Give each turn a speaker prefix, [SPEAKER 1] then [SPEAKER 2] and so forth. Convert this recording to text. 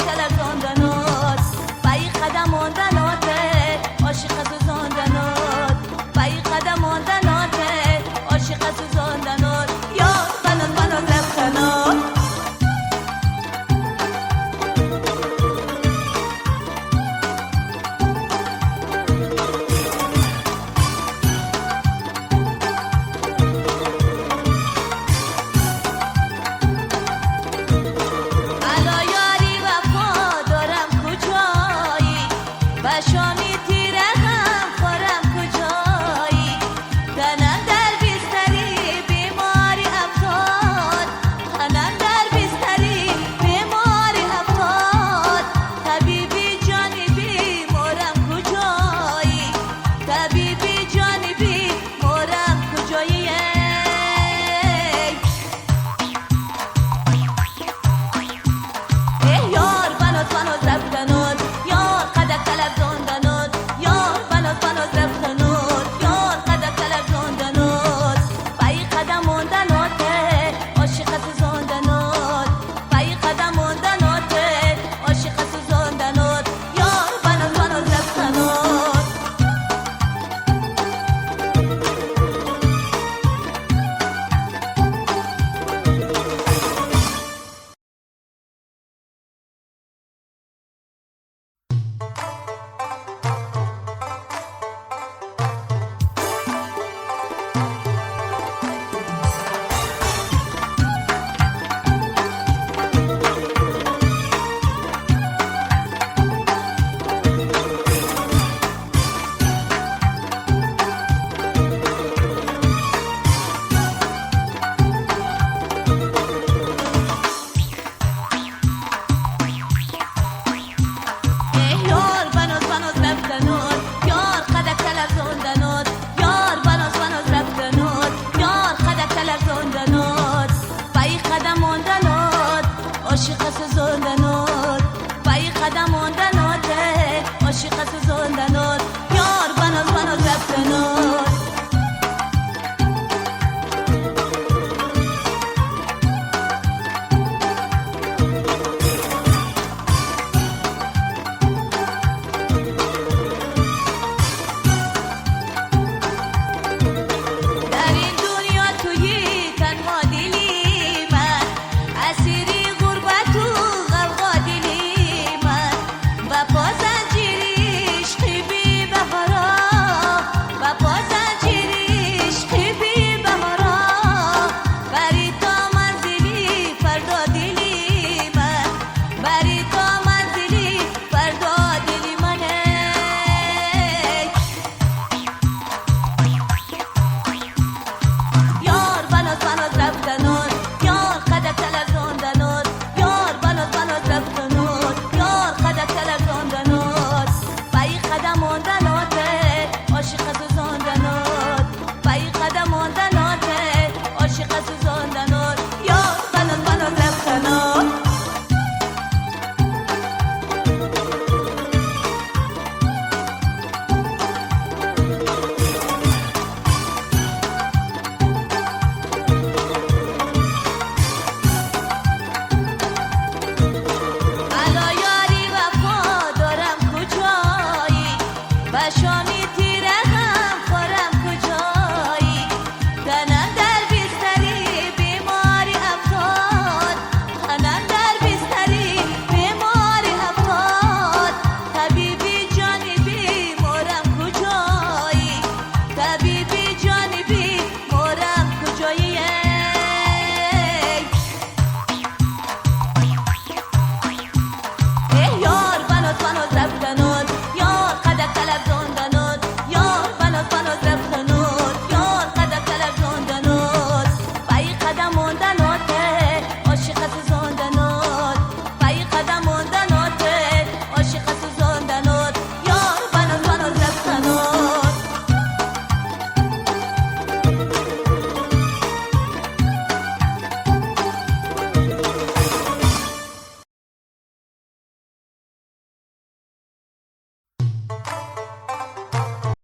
[SPEAKER 1] kalar zondanot Bai qadam ondanote Oshiqa zondanot Bai qadam ondanote Oshiqa zondanot Yo banot banot raftanot
[SPEAKER 2] بشانی تیره هم خورم کجایی تنم در بستری بیماری افتاد تنم در بستری بیماری افتاد طبیبی جانبی مورم کجایی طبیبی جانبی مورم کجایی ای یار بنات بنات رفتنات یار قدر طلب زندانات یار بنات بنات رفتنات یار قدر طلب زندانات بای قدم موندناته عاشقت زندانات بای قدم موندناته عاشقت زندانات یار بنات بنات رفتنات یار بنات بنات رفتنات یار قدر طلب زندانات یار بنات بنات رفتنات یار قدر طلب زندانات بای قدم موندنات عاشق زندانات بای قدم موندنات